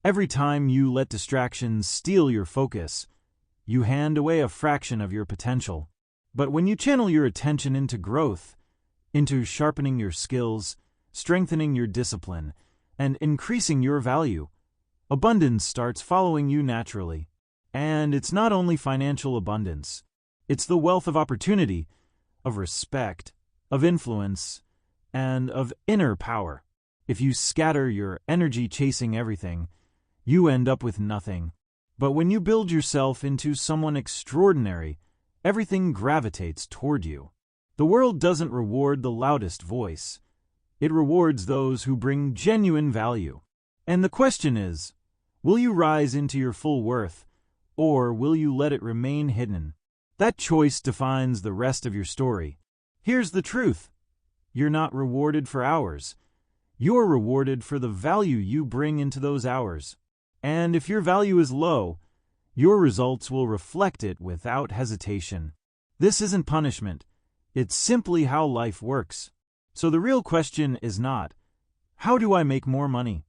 Every time you let distractions steal your focus, you hand away a fraction of your potential. But when you channel your attention into growth, into sharpening your skills, strengthening your discipline, and increasing your value, abundance starts following you naturally. And it's not only financial abundance. It's the wealth of opportunity, of respect, of influence, and of inner power. If you scatter your energy chasing everything, you end up with nothing. But when you build yourself into someone extraordinary, everything gravitates toward you. The world doesn't reward the loudest voice. It rewards those who bring genuine value. And the question is, will you rise into your full worth, or will you let it remain hidden? That choice defines the rest of your story. Here's the truth. You're not rewarded for hours. You're rewarded for the value you bring into those hours. And if your value is low, your results will reflect it without hesitation. This isn't punishment. It's simply how life works. So the real question is not, how do I make more money?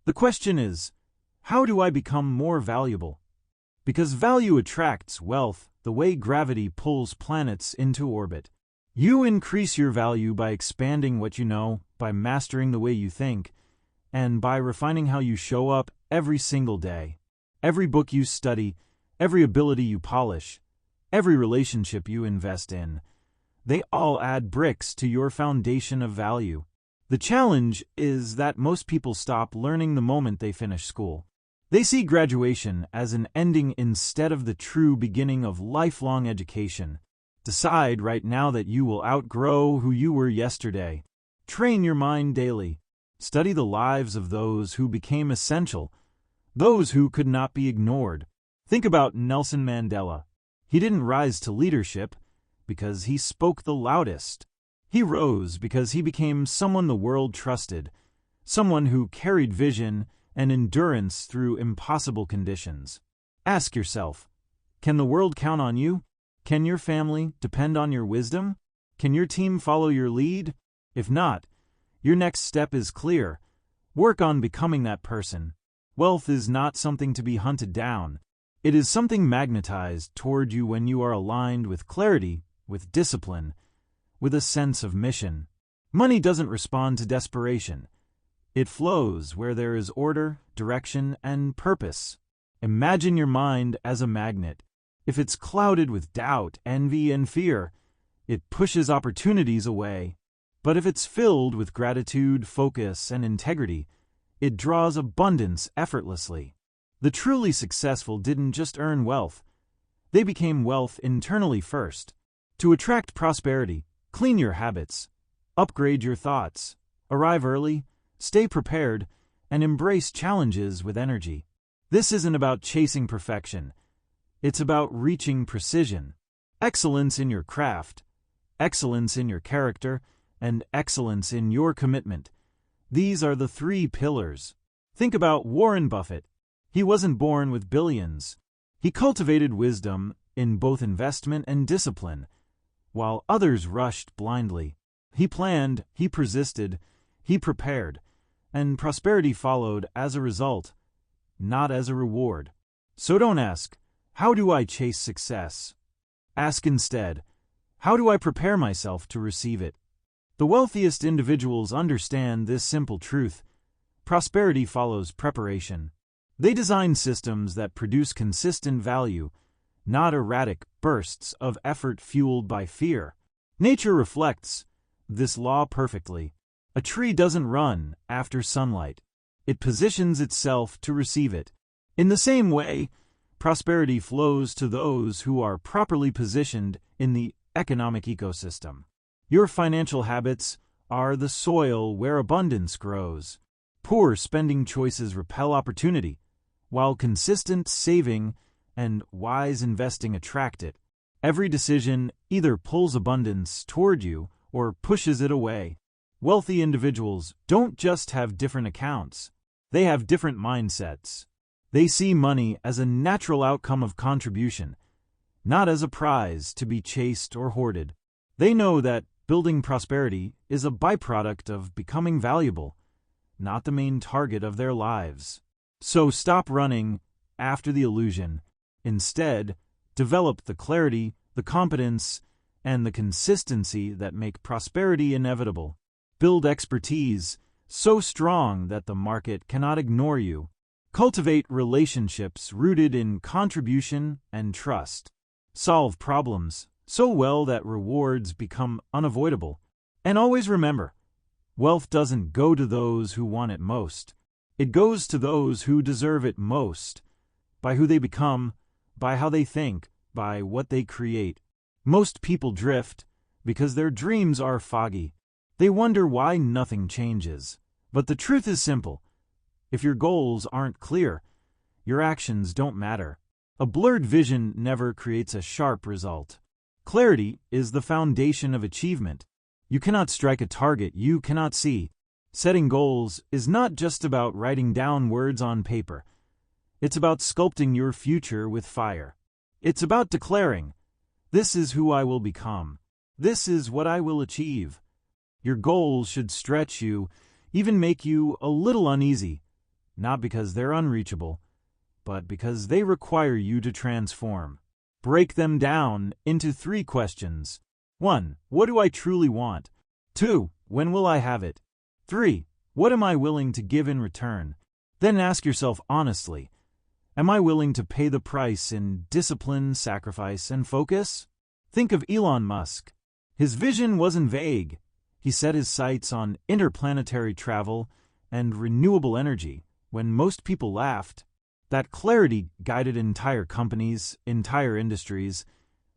The question is, how do I become more valuable? Because value attracts wealth the way gravity pulls planets into orbit. You increase your value by expanding what you know, by mastering the way you think, and by refining how you show up every single day. Every book you study, every ability you polish, every relationship you invest in, they all add bricks to your foundation of value. The challenge is that most people stop learning the moment they finish school. They see graduation as an ending instead of the true beginning of lifelong education. Decide right now that you will outgrow who you were yesterday. Train your mind daily. Study the lives of those who became essential, those who could not be ignored. Think about Nelson Mandela. He didn't rise to leadership because he spoke the loudest. He rose because he became someone the world trusted, someone who carried vision and endurance through impossible conditions. Ask yourself, can the world count on you? Can your family depend on your wisdom? Can your team follow your lead? If not, your next step is clear. Work on becoming that person. Wealth is not something to be hunted down. It is something magnetized toward you when you are aligned with clarity, with discipline, with a sense of mission. Money doesn't respond to desperation. It flows where there is order, direction, and purpose. Imagine your mind as a magnet. If it's clouded with doubt, envy, and fear, it pushes opportunities away. But if it's filled with gratitude, focus, and integrity, it draws abundance effortlessly. The truly successful didn't just earn wealth. They became wealth internally first. To attract prosperity, clean your habits, upgrade your thoughts, arrive early, stay prepared, and embrace challenges with energy. This isn't about chasing perfection. It's about reaching precision. Excellence in your craft, excellence in your character, and excellence in your commitment. These are the three pillars. Think about Warren Buffett. He wasn't born with billions. He cultivated wisdom in both investment and discipline, while others rushed blindly. He planned, he persisted, he prepared, and prosperity followed as a result, not as a reward. So don't ask, how do I chase success? Ask instead, how do I prepare myself to receive it? The wealthiest individuals understand this simple truth. Prosperity follows preparation. They design systems that produce consistent value, not erratic bursts of effort fueled by fear. Nature reflects this law perfectly. A tree doesn't run after sunlight. It positions itself to receive it. In the same way, prosperity flows to those who are properly positioned in the economic ecosystem. Your financial habits are the soil where abundance grows. Poor spending choices repel opportunity, while consistent saving and wise investing attract it. Every decision either pulls abundance toward you or pushes it away. Wealthy individuals don't just have different accounts. They have different mindsets. They see money as a natural outcome of contribution, not as a prize to be chased or hoarded. They know that building prosperity is a byproduct of becoming valuable, not the main target of their lives. So stop running after the illusion. Instead, develop the clarity, the competence, and the consistency that make prosperity inevitable. Build expertise so strong that the market cannot ignore you. Cultivate relationships rooted in contribution and trust. Solve problems so well that rewards become unavoidable. And always remember, wealth doesn't go to those who want it most. It goes to those who deserve it most, by who they become, by how they think, by what they create. Most people drift because their dreams are foggy. They wonder why nothing changes. But the truth is simple. If your goals aren't clear, your actions don't matter. A blurred vision never creates a sharp result. Clarity is the foundation of achievement. You cannot strike a target you cannot see. Setting goals is not just about writing down words on paper. It's about sculpting your future with fire. It's about declaring, "This is who I will become. This is what I will achieve." Your goals should stretch you, even make you a little uneasy, not because they're unreachable, but because they require you to transform. Break them down into 3 questions. 1. What do I truly want? 2. When will I have it? 3. What am I willing to give in return? Then ask yourself honestly, am I willing to pay the price in discipline, sacrifice, and focus? Think of Elon Musk. His vision wasn't vague. He set his sights on interplanetary travel and renewable energy when most people laughed. That clarity guided entire companies, entire industries,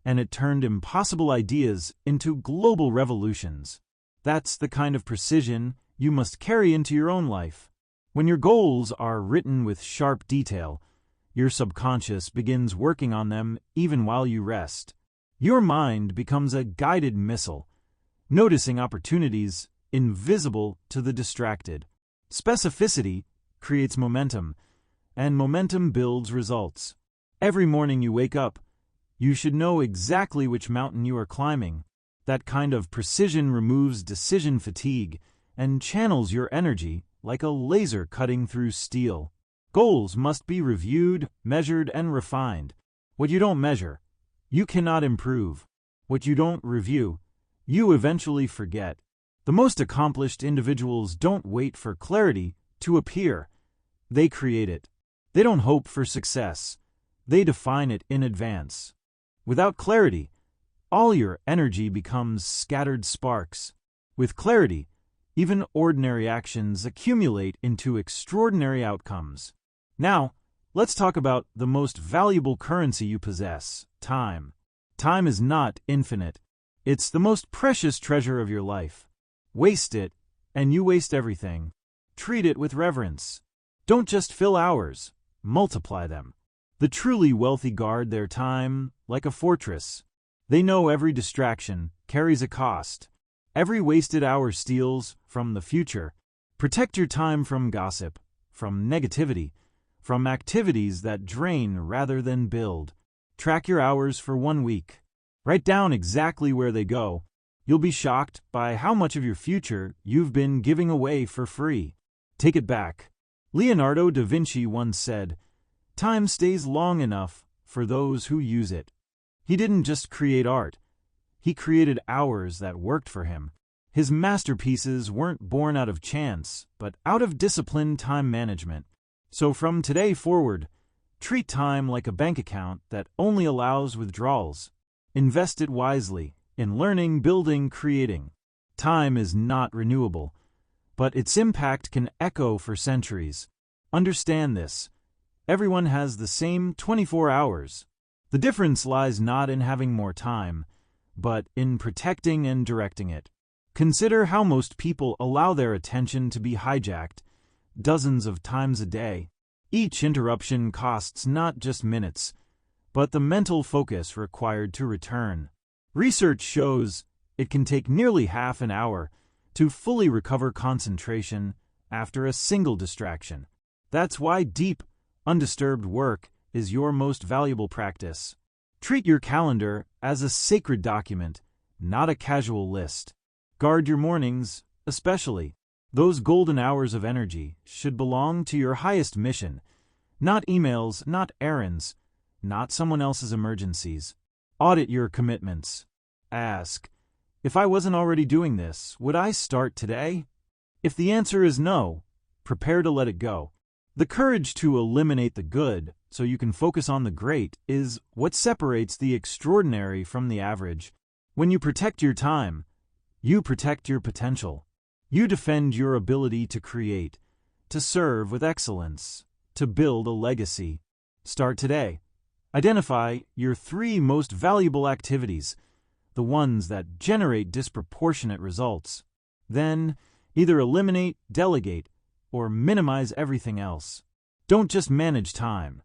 and it turned impossible ideas into global revolutions. That's the kind of precision you must carry into your own life. When your goals are written with sharp detail, your subconscious begins working on them even while you rest. Your mind becomes a guided missile, noticing opportunities invisible to the distracted. Specificity creates momentum, and momentum builds results. Every morning you wake up, you should know exactly which mountain you are climbing. That kind of precision removes decision fatigue and channels your energy like a laser cutting through steel. Goals must be reviewed, measured, and refined. What you don't measure, you cannot improve. What you don't review, you eventually forget. The most accomplished individuals don't wait for clarity to appear. They create it. They don't hope for success. They define it in advance. Without clarity, all your energy becomes scattered sparks. With clarity, even ordinary actions accumulate into extraordinary outcomes. Now, let's talk about the most valuable currency you possess, time. Time is not infinite. It's the most precious treasure of your life. Waste it, and you waste everything. Treat it with reverence. Don't just fill hours, multiply them. The truly wealthy guard their time like a fortress. They know every distraction carries a cost. Every wasted hour steals from the future. Protect your time from gossip, from negativity, from activities that drain rather than build. Track your hours for 1 week. Write down exactly where they go. You'll be shocked by how much of your future you've been giving away for free. Take it back. Leonardo da Vinci once said, "Time stays long enough for those who use it." He didn't just create art. He created hours that worked for him. His masterpieces weren't born out of chance, but out of disciplined time management. So from today forward, treat time like a bank account that only allows withdrawals. Invest it wisely in learning, building, creating. Time is not renewable, but its impact can echo for centuries. Understand this. Everyone has the same 24 hours. The difference lies not in having more time, but in protecting and directing it. Consider how most people allow their attention to be hijacked dozens of times a day. Each interruption costs not just minutes, but the mental focus required to return. Research shows it can take nearly half an hour to fully recover concentration after a single distraction. That's why deep, undisturbed work is your most valuable practice. Treat your calendar as a sacred document, not a casual list. Guard your mornings, especially. Those golden hours of energy should belong to your highest mission, Not emails, not errands, not someone else's emergencies. Audit your commitments. Ask, if I wasn't already doing this, would I start today? If the answer is no, prepare to let it go. The courage to eliminate the good so you can focus on the great is what separates the extraordinary from the average. When you protect your time, you protect your potential. You defend your ability to create, to serve with excellence, to build a legacy. Start today. Identify your 3 most valuable activities, the ones that generate disproportionate results. Then, either eliminate, delegate, or minimize everything else. Don't just manage time.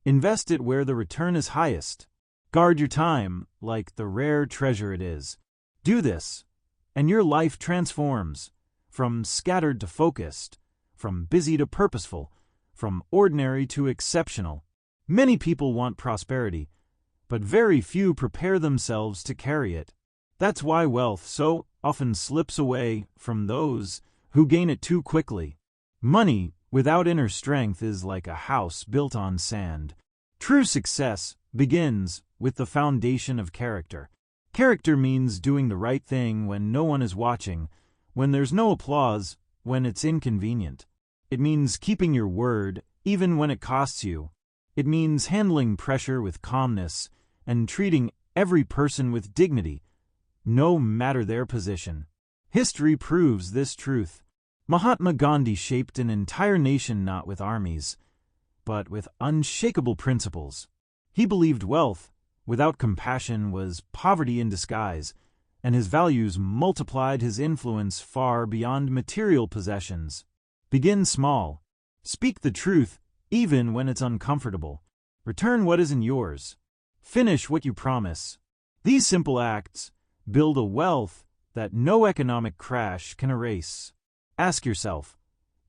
Invest it where the return is highest. Guard your time like the rare treasure it is. Do this, and your life transforms, from scattered to focused, from busy to purposeful, from ordinary to exceptional. Many people want prosperity, but very few prepare themselves to carry it. That's why wealth so often slips away from those who gain it too quickly. Money without inner strength is like a house built on sand. True success begins with the foundation of character. Character means doing the right thing when no one is watching, when there's no applause, when it's inconvenient. It means keeping your word even when it costs you. It means handling pressure with calmness and treating every person with dignity, no matter their position. History proves this truth. Mahatma Gandhi shaped an entire nation not with armies, but with unshakable principles. He believed wealth without compassion was poverty in disguise, and his values multiplied his influence far beyond material possessions. Begin small. Speak the truth even when it's uncomfortable. Return what isn't yours. Finish what you promise. These simple acts build a wealth that no economic crash can erase. Ask yourself,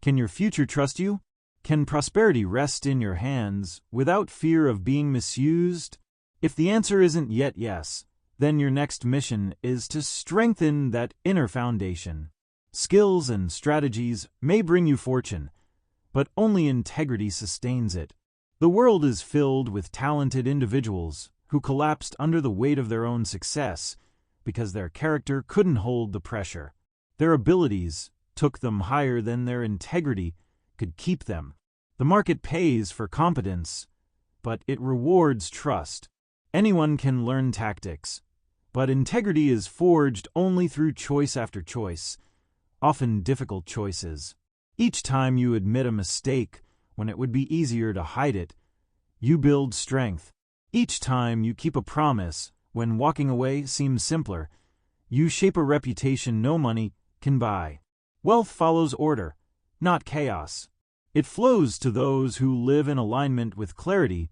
can your future trust you? Can prosperity rest in your hands without fear of being misused? If the answer isn't yet yes, then your next mission is to strengthen that inner foundation. Skills and strategies may bring you fortune, but only integrity sustains it. The world is filled with talented individuals who collapsed under the weight of their own success because their character couldn't hold the pressure. Their abilities took them higher than their integrity could keep them. The market pays for competence, but it rewards trust. Anyone can learn tactics, but integrity is forged only through choice after choice, often difficult choices. Each time you admit a mistake when it would be easier to hide it, you build strength. Each time you keep a promise when walking away seems simpler, you shape a reputation no money can buy. Wealth follows order, not chaos. It flows to those who live in alignment with clarity,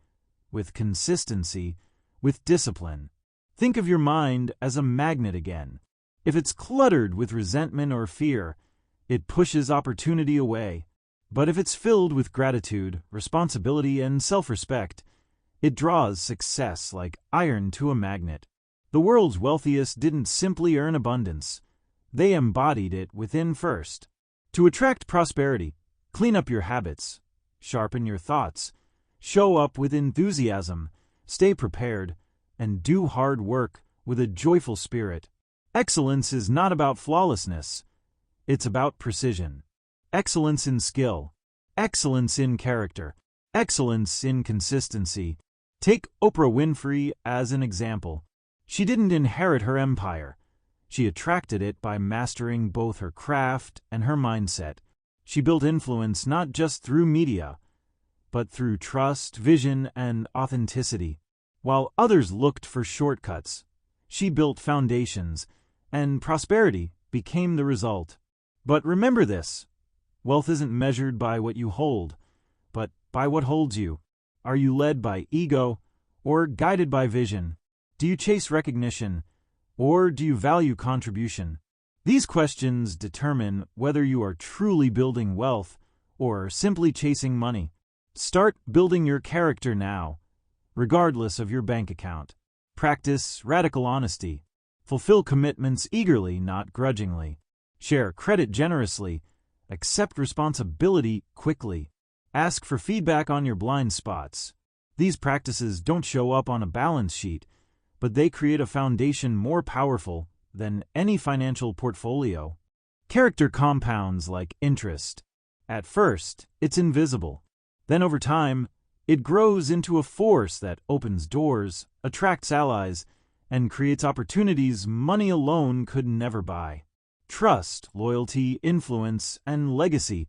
with consistency, with discipline. Think of your mind as a magnet again. If it's cluttered with resentment or fear, it pushes opportunity away. But if it's filled with gratitude, responsibility, and self-respect, it draws success like iron to a magnet. The world's wealthiest didn't simply earn abundance. They embodied it within first. To attract prosperity, clean up your habits, sharpen your thoughts, show up with enthusiasm, stay prepared, and do hard work with a joyful spirit. Excellence is not about flawlessness. It's about precision. Excellence in skill. Excellence in character. Excellence in consistency. Take Oprah Winfrey as an example. She didn't inherit her empire. She attracted it by mastering both her craft and her mindset. She built influence not just through media, but through trust, vision, and authenticity. While others looked for shortcuts, she built foundations, and prosperity became the result. But remember this, wealth isn't measured by what you hold, but by what holds you. Are you led by ego or guided by vision? Do you chase recognition or do you value contribution? These questions determine whether you are truly building wealth or simply chasing money. Start building your character now, regardless of your bank account. Practice radical honesty. Fulfill commitments eagerly, not grudgingly. Share credit generously. Accept responsibility quickly. Ask for feedback on your blind spots. These practices don't show up on a balance sheet, but they create a foundation more powerful than any financial portfolio. Character compounds like interest. At first, it's invisible. Then over time, it grows into a force that opens doors, attracts allies, and creates opportunities money alone could never buy. Trust, loyalty, influence, and legacy.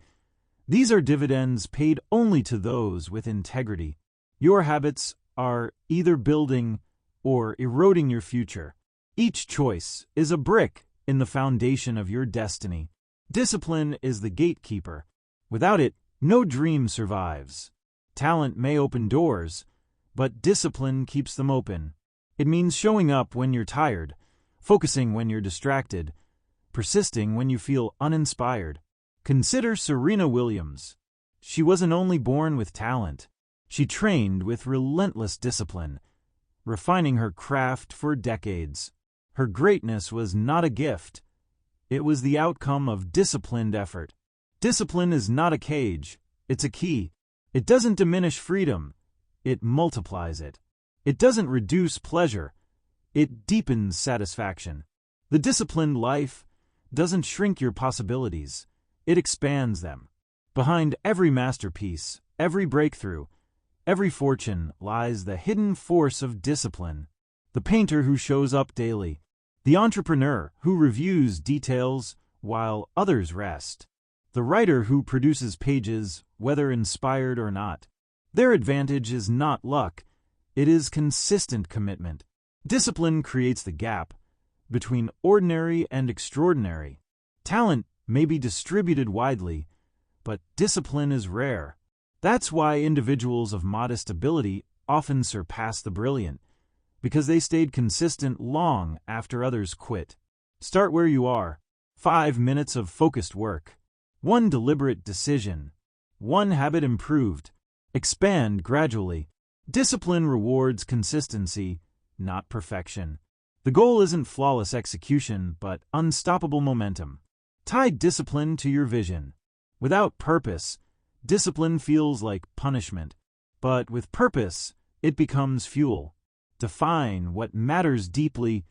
These are dividends paid only to those with integrity. Your habits are either building or eroding your future. Each choice is a brick in the foundation of your destiny. Discipline is the gatekeeper. Without it, no dream survives. Talent may open doors, but discipline keeps them open. It means showing up when you're tired, focusing when you're distracted, persisting when you feel uninspired. Consider Serena Williams. She wasn't only born with talent. She trained with relentless discipline, refining her craft for decades. Her greatness was not a gift. It was the outcome of disciplined effort. Discipline is not a cage. It's a key. It doesn't diminish freedom. It multiplies it. It doesn't reduce pleasure. It deepens satisfaction. The disciplined life doesn't shrink your possibilities. It expands them. Behind every masterpiece, every breakthrough, every fortune lies the hidden force of discipline. The painter who shows up daily. The entrepreneur who reviews details while others rest. The writer who produces pages, whether inspired or not. Their advantage is not luck. It is consistent commitment. Discipline creates the gap between ordinary and extraordinary. Talent may be distributed widely, but discipline is rare. That's why individuals of modest ability often surpass the brilliant, because they stayed consistent long after others quit. Start where you are. 5 minutes of focused work. 1 deliberate decision. 1 habit improved. Expand gradually. Discipline rewards consistency, not perfection. The goal isn't flawless execution, but unstoppable momentum. Tie discipline to your vision. Without purpose, discipline feels like punishment. But with purpose, it becomes fuel. Define what matters deeply,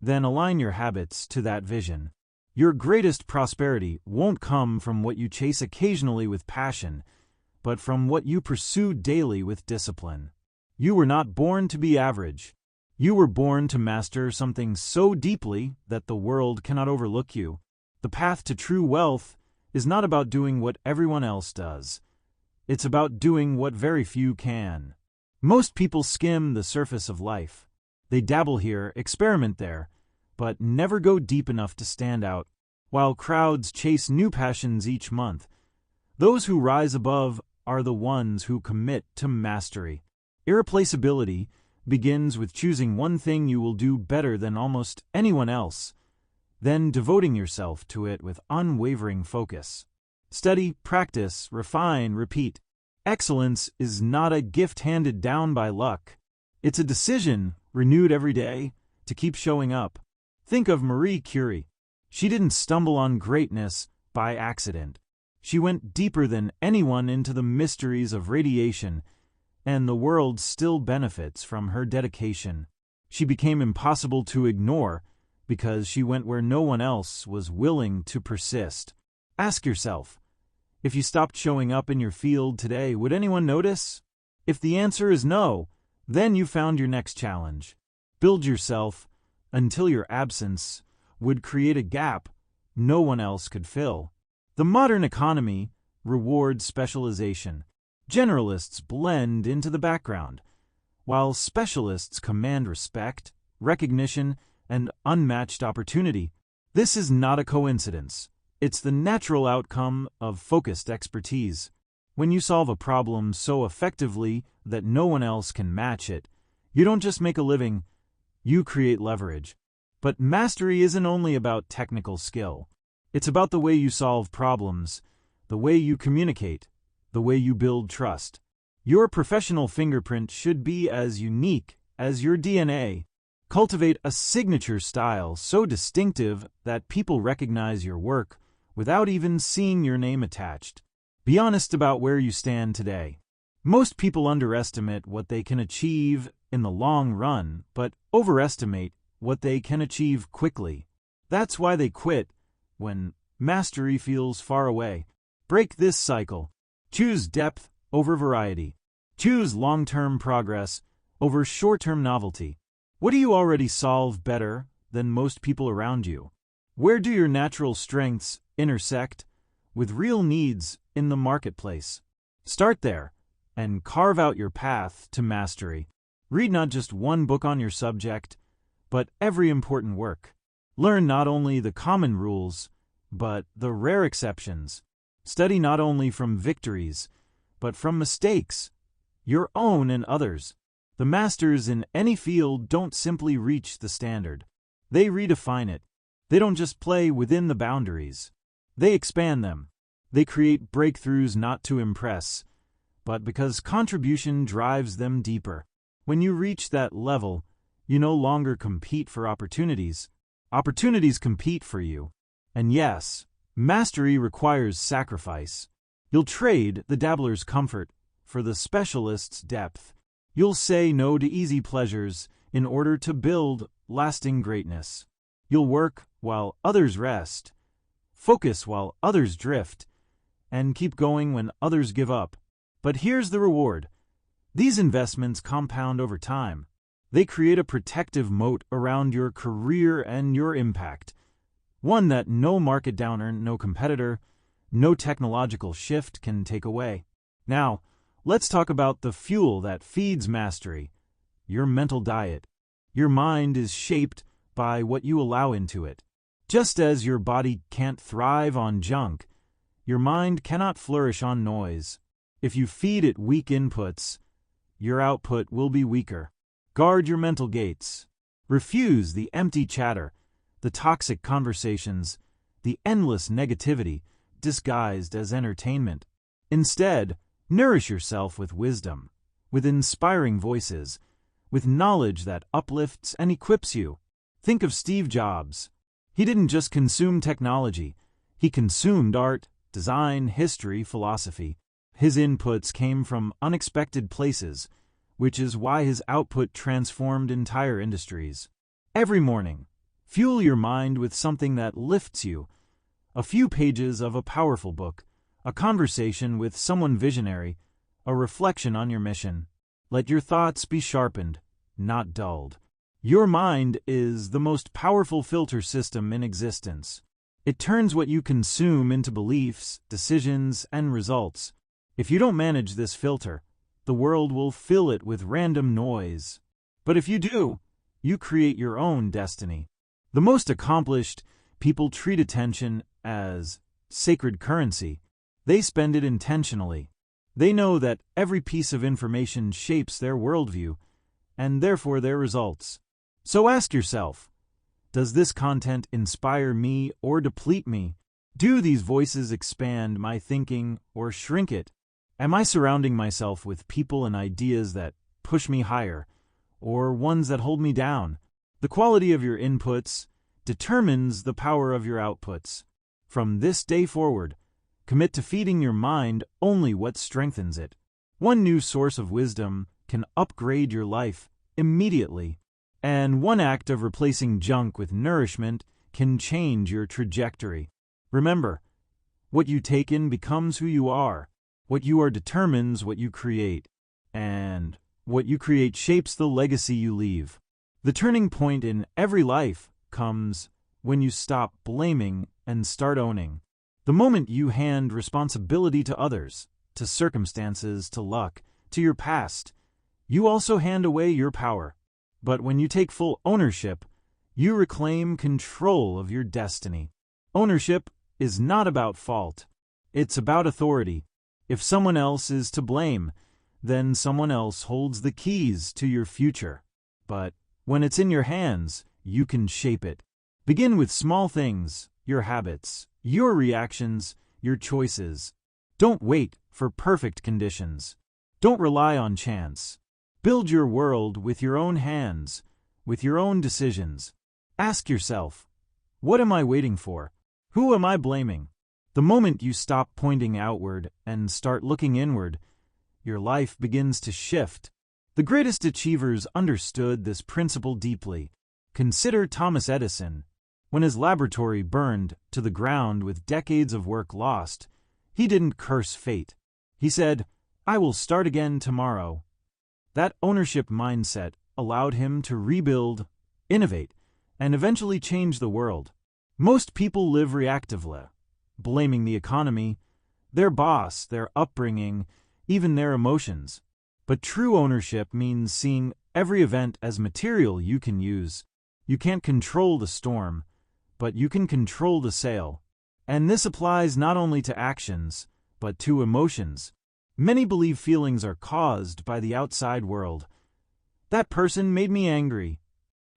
then align your habits to that vision. Your greatest prosperity won't come from what you chase occasionally with passion, but from what you pursue daily with discipline. You were not born to be average. You were born to master something so deeply that the world cannot overlook you. The path to true wealth is not about doing what everyone else does. It's about doing what very few can. Most people skim the surface of life. They dabble here, experiment there, but never go deep enough to stand out. While crowds chase new passions each month, those who rise above are the ones who commit to mastery. Irreplaceability begins with choosing one thing you will do better than almost anyone else, then devoting yourself to it with unwavering focus. Study, practice, refine, repeat. Excellence is not a gift handed down by luck. It's a decision, renewed every day, to keep showing up. Think of Marie Curie. She didn't stumble on greatness by accident. She went deeper than anyone into the mysteries of radiation, and the world still benefits from her dedication. She became impossible to ignore because she went where no one else was willing to persist. Ask yourself, if you stopped showing up in your field today, would anyone notice? If the answer is no, then you found your next challenge. Build yourself until your absence would create a gap no one else could fill. The modern economy rewards specialization. Generalists blend into the background, while specialists command respect, recognition, and unmatched opportunity. This is not a coincidence. It's the natural outcome of focused expertise. When you solve a problem so effectively that no one else can match it, you don't just make a living, you create leverage. But mastery isn't only about technical skill. It's about the way you solve problems, the way you communicate, the way you build trust. Your professional fingerprint should be as unique as your DNA. Cultivate a signature style so distinctive that people recognize your work without even seeing your name attached. Be honest about where you stand today. Most people underestimate what they can achieve in the long run, but overestimate what they can achieve quickly. That's why they quit when mastery feels far away. Break this cycle. Choose depth over variety. Choose long-term progress over short-term novelty. What do you already solve better than most people around you? Where do your natural strengths intersect with real needs in the marketplace? Start there and carve out your path to mastery. Read not just one book on your subject, but every important work. Learn not only the common rules, but the rare exceptions. Study not only from victories, but from mistakes, your own and others. The masters in any field don't simply reach the standard. They redefine it. They don't just play within the boundaries. They expand them. They create breakthroughs not to impress, but because contribution drives them deeper. When you reach that level, you no longer compete for opportunities. Opportunities compete for you. And yes, mastery requires sacrifice. You'll trade the dabbler's comfort for the specialist's depth. You'll say no to easy pleasures in order to build lasting greatness. You'll work while others rest, focus while others drift, and keep going when others give up. But here's the reward. These investments compound over time. They create a protective moat around your career and your impact. One that no market downer, no competitor, no technological shift can take away. Now, let's talk about the fuel that feeds mastery, your mental diet. Your mind is shaped by what you allow into it. Just as your body can't thrive on junk, your mind cannot flourish on noise. If you feed it weak inputs, your output will be weaker. Guard your mental gates. Refuse the empty chatter, the toxic conversations, the endless negativity disguised as entertainment. Instead, nourish yourself with wisdom, with inspiring voices, with knowledge that uplifts and equips you. Think of Steve Jobs. He didn't just consume technology. He consumed art, design, history, philosophy. His inputs came from unexpected places, which is why his output transformed entire industries. Every morning, fuel your mind with something that lifts you. A few pages of a powerful book, a conversation with someone visionary, a reflection on your mission. Let your thoughts be sharpened, not dulled. Your mind is the most powerful filter system in existence. It turns what you consume into beliefs, decisions, and results. If you don't manage this filter, the world will fill it with random noise. But if you do, you create your own destiny. The most accomplished people treat attention as sacred currency. They spend it intentionally. They know that every piece of information shapes their worldview, and therefore their results. So ask yourself, does this content inspire me or deplete me? Do these voices expand my thinking or shrink it? Am I surrounding myself with people and ideas that push me higher, or ones that hold me down? The quality of your inputs determines the power of your outputs. From this day forward, commit to feeding your mind only what strengthens it. One new source of wisdom can upgrade your life immediately, and one act of replacing junk with nourishment can change your trajectory. Remember, what you take in becomes who you are. What you are determines what you create, and what you create shapes the legacy you leave. The turning point in every life comes when you stop blaming and start owning. The moment you hand responsibility to others, to circumstances, to luck, to your past, you also hand away your power. But when you take full ownership, you reclaim control of your destiny. Ownership is not about fault. It's about authority. If someone else is to blame, then someone else holds the keys to your future. But when it's in your hands, you can shape it. Begin with small things, your habits, your reactions, your choices. Don't wait for perfect conditions. Don't rely on chance. Build your world with your own hands, with your own decisions. Ask yourself, what am I waiting for? Who am I blaming? The moment you stop pointing outward and start looking inward, your life begins to shift. The greatest achievers understood this principle deeply. Consider Thomas Edison. When his laboratory burned to the ground with decades of work lost, he didn't curse fate. He said, "I will start again tomorrow." That ownership mindset allowed him to rebuild, innovate, and eventually change the world. Most people live reactively, blaming the economy, their boss, their upbringing, even their emotions. But true ownership means seeing every event as material you can use. You can't control the storm, but you can control the sail. And this applies not only to actions, but to emotions. Many believe feelings are caused by the outside world. That person made me angry.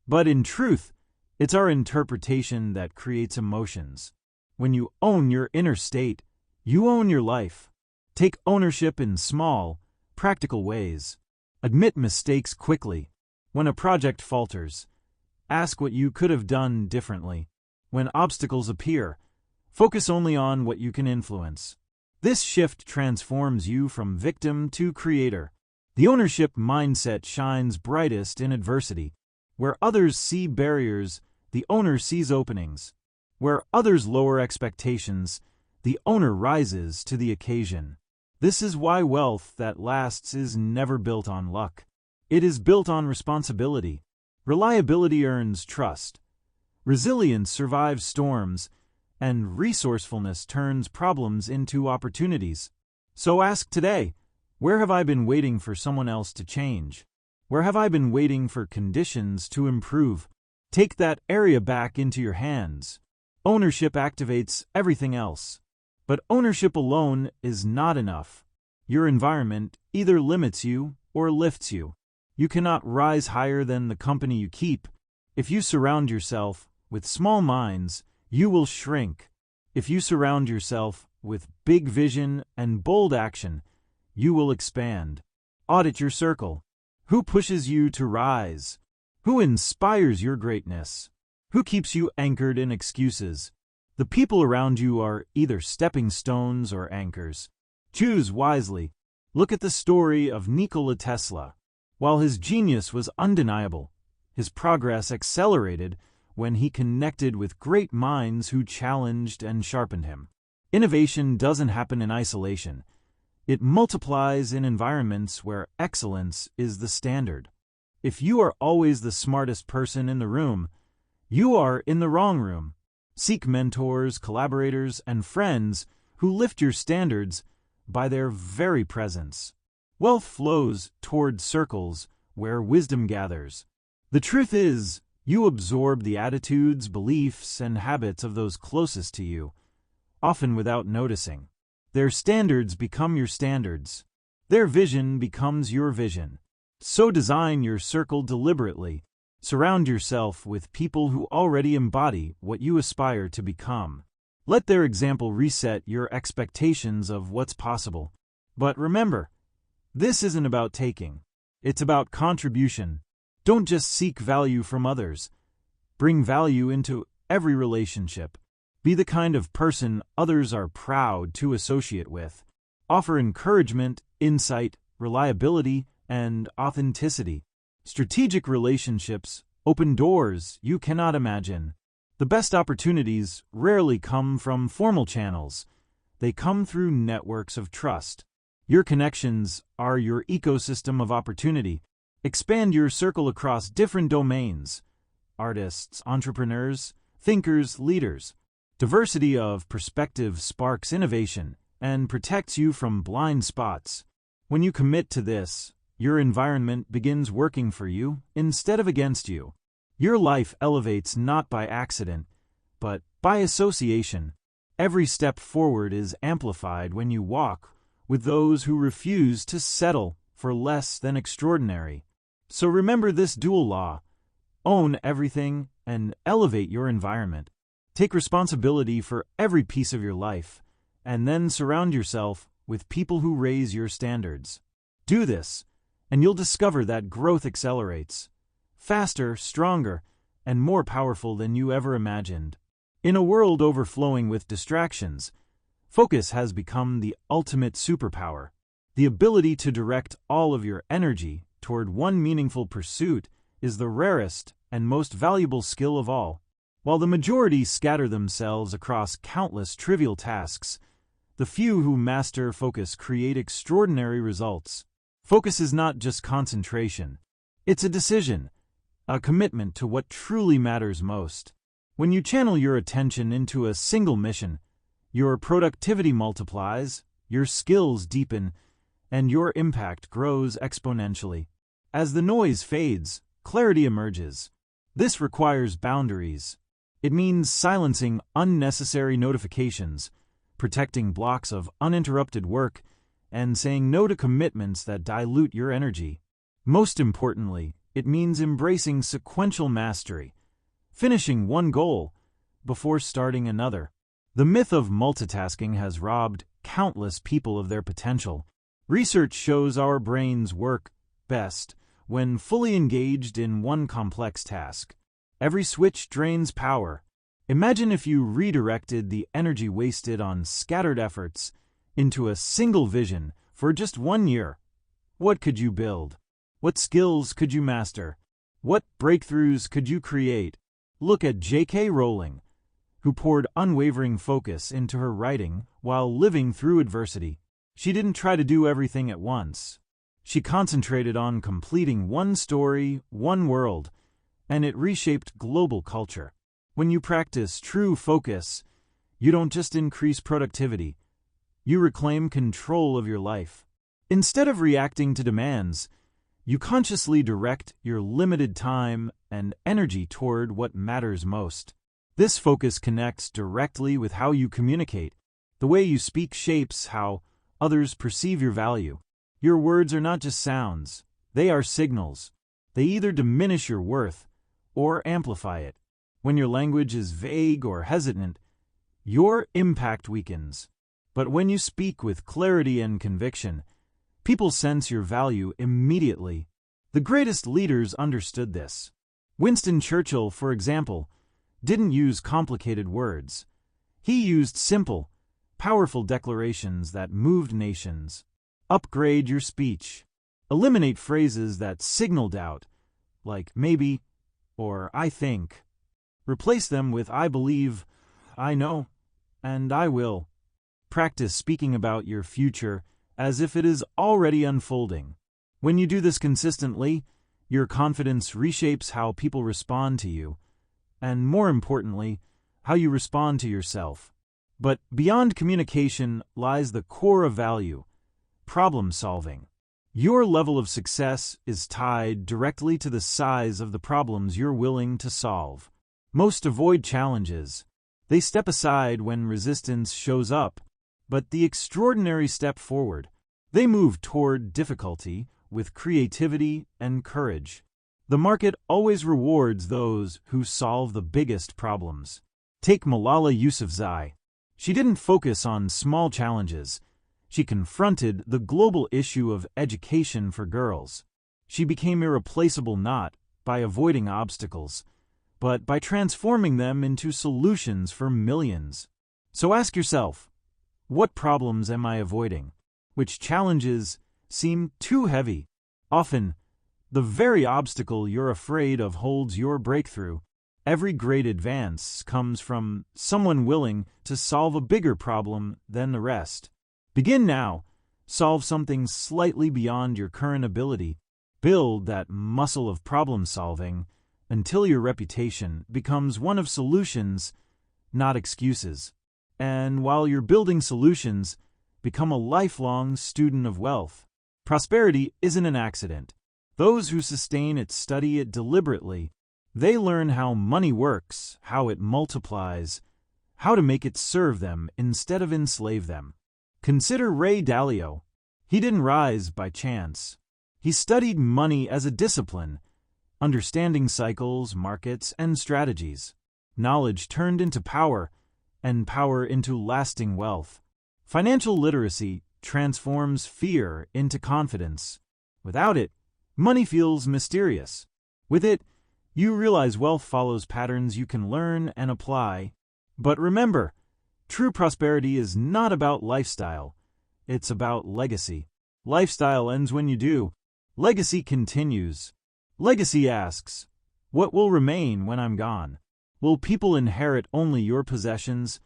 But in truth, it's our interpretation that creates emotions. When you own your inner state, you own your life. Take ownership in small, practical ways. Admit mistakes quickly. When a project falters, ask what you could have done differently. When obstacles appear, focus only on what you can influence. This shift transforms you from victim to creator. The ownership mindset shines brightest in adversity. Where others see barriers, the owner sees openings. Where others lower expectations, the owner rises to the occasion. This is why wealth that lasts is never built on luck. It is built on responsibility. Reliability earns trust. Resilience survives storms, and resourcefulness turns problems into opportunities. So ask today, where have I been waiting for someone else to change? Where have I been waiting for conditions to improve? Take that area back into your hands. Ownership activates everything else. But ownership alone is not enough. Your environment either limits you or lifts you. You cannot rise higher than the company you keep. If you surround yourself with small minds, you will shrink. If you surround yourself with big vision and bold action, you will expand. Audit your circle. Who pushes you to rise? Who inspires your greatness? Who keeps you anchored in excuses? The people around you are either stepping stones or anchors. Choose wisely. Look at the story of Nikola Tesla. While his genius was undeniable, his progress accelerated when he connected with great minds who challenged and sharpened him. Innovation doesn't happen in isolation. It multiplies in environments where excellence is the standard. If you are always the smartest person in the room, you are in the wrong room. Seek mentors, collaborators, and friends who lift your standards by their very presence. Wealth flows toward circles where wisdom gathers. The truth is, you absorb the attitudes, beliefs, and habits of those closest to you, often without noticing. Their standards become your standards. Their vision becomes your vision. So design your circle deliberately. Surround yourself with people who already embody what you aspire to become. Let their example reset your expectations of what's possible. But remember, this isn't about taking. It's about contribution. Don't just seek value from others. Bring value into every relationship. Be the kind of person others are proud to associate with. Offer encouragement, insight, reliability, and authenticity. Strategic relationships open doors you cannot imagine. The best opportunities rarely come from formal channels. They come through networks of trust. Your connections are your ecosystem of opportunity. Expand your circle across different domains: artists, entrepreneurs, thinkers, leaders. Diversity of perspective sparks innovation and protects you from blind spots. When you commit to this, your environment begins working for you instead of against you. Your life elevates not by accident, but by association. Every step forward is amplified when you walk with those who refuse to settle for less than extraordinary. So remember this dual law: own everything and elevate your environment. Take responsibility for every piece of your life, and then surround yourself with people who raise your standards. Do this, and you'll discover that growth accelerates, faster, stronger, and more powerful than you ever imagined. In a world overflowing with distractions, Focus has become the ultimate superpower. The ability to direct all of your energy toward one meaningful pursuit is the rarest and most valuable skill of all. While the majority scatter themselves across countless trivial tasks, the few who master focus create extraordinary results. Focus is not just concentration. It's a decision, a commitment to what truly matters most. When you channel your attention into a single mission, your productivity multiplies, your skills deepen, and your impact grows exponentially. As the noise fades, clarity emerges. This requires boundaries. It means silencing unnecessary notifications, protecting blocks of uninterrupted work, and saying no to commitments that dilute your energy. Most importantly, it means embracing sequential mastery, finishing one goal before starting another. The myth of multitasking has robbed countless people of their potential. Research shows our brains work best when fully engaged in one complex task. Every switch drains power. Imagine if you redirected the energy wasted on scattered efforts into a single vision for just 1 year. What could you build? What skills could you master? What breakthroughs could you create? Look at J.K. Rowling, who poured unwavering focus into her writing while living through adversity. She didn't try to do everything at once. She concentrated on completing one story, one world, and it reshaped global culture. When you practice true focus, you don't just increase productivity, you reclaim control of your life. Instead of reacting to demands, you consciously direct your limited time and energy toward what matters most. This focus connects directly with how you communicate. The way you speak shapes how others perceive your value. Your words are not just sounds, they are signals. They either diminish your worth or amplify it. When your language is vague or hesitant, your impact weakens. But when you speak with clarity and conviction, people sense your value immediately. The greatest leaders understood this. Winston Churchill, for example, didn't use complicated words. He used simple, powerful declarations that moved nations. Upgrade your speech. Eliminate phrases that signal doubt, like maybe or I think. Replace them with I believe, I know, and I will. Practice speaking about your future as if it is already unfolding. When you do this consistently, your confidence reshapes how people respond to you, and more importantly, how you respond to yourself. But beyond communication lies the core of value, problem solving. Your level of success is tied directly to the size of the problems you're willing to solve. Most avoid challenges. They step aside when resistance shows up, but the extraordinary step forward. They move toward difficulty with creativity and courage. The market always rewards those who solve the biggest problems. Take Malala Yousafzai. She didn't focus on small challenges. She confronted the global issue of education for girls. She became irreplaceable not by avoiding obstacles, but by transforming them into solutions for millions. So ask yourself, what problems am I avoiding? Which challenges seem too heavy? Often, the very obstacle you're afraid of holds your breakthrough. Every great advance comes from someone willing to solve a bigger problem than the rest. Begin now. Solve something slightly beyond your current ability. Build that muscle of problem solving until your reputation becomes one of solutions, not excuses. And while you're building solutions, become a lifelong student of wealth. Prosperity isn't an accident. Those who sustain it study it deliberately. They learn how money works, how it multiplies, how to make it serve them instead of enslave them. Consider Ray Dalio. He didn't rise by chance. He studied money as a discipline, understanding cycles, markets, and strategies. Knowledge turned into power, and power into lasting wealth. Financial literacy transforms fear into confidence. Without it, money feels mysterious. With it, you realize wealth follows patterns you can learn and apply. But remember, True prosperity is not about lifestyle. It's about legacy. Lifestyle ends when you do. Legacy continues. Legacy asks, what will remain when I'm gone? Will people inherit only your possessions,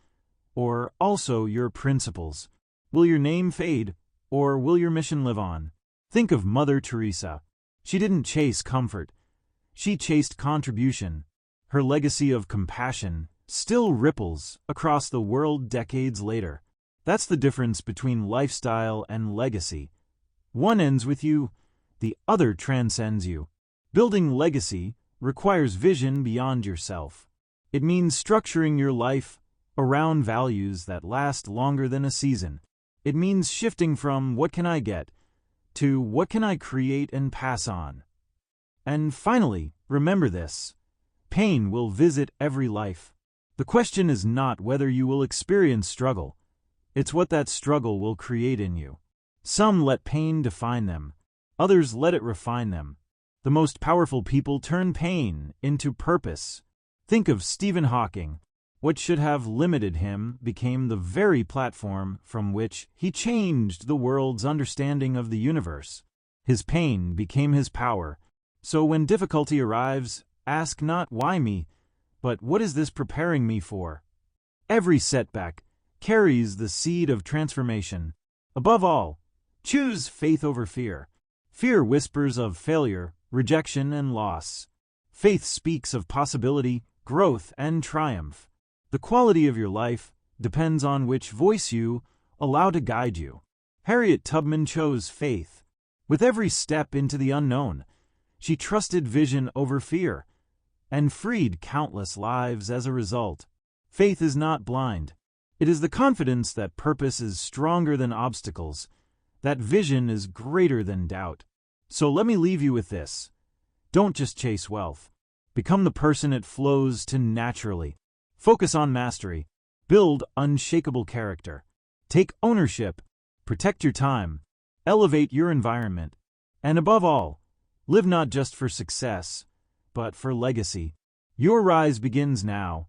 or also your principles? Will your name fade, or will your mission live on? Think of Mother Teresa. She didn't chase comfort. She chased contribution. Her legacy of compassion still ripples across the world decades later. That's the difference between lifestyle and legacy. One ends with you, the other transcends you. Building legacy requires vision beyond yourself. It means structuring your life around values that last longer than a season. It means shifting from what can I get to what can I create and pass on. And finally, remember this: pain will visit every life. The question is not whether you will experience struggle, it's what that struggle will create in you. Some let pain define them, others let it refine them. The most powerful people turn pain into purpose. Think of Stephen Hawking. What should have limited him became the very platform from which he changed the world's understanding of the universe. His pain became his power. So when difficulty arrives, ask not why me, but what is this preparing me for? Every setback carries the seed of transformation. Above all, choose faith over fear. Fear whispers of failure, rejection, and loss. Faith speaks of possibility, growth, and triumph. The quality of your life depends on which voice you allow to guide you. Harriet Tubman chose faith. With every step into the unknown, she trusted vision over fear, and freed countless lives as a result. Faith is not blind. It is the confidence that purpose is stronger than obstacles, that vision is greater than doubt. So let me leave you with this. Don't just chase wealth. Become the person it flows to naturally. Focus on mastery. Build unshakable character. Take ownership. Protect your time. Elevate your environment. And above all, live not just for success, but for legacy. Your rise begins now.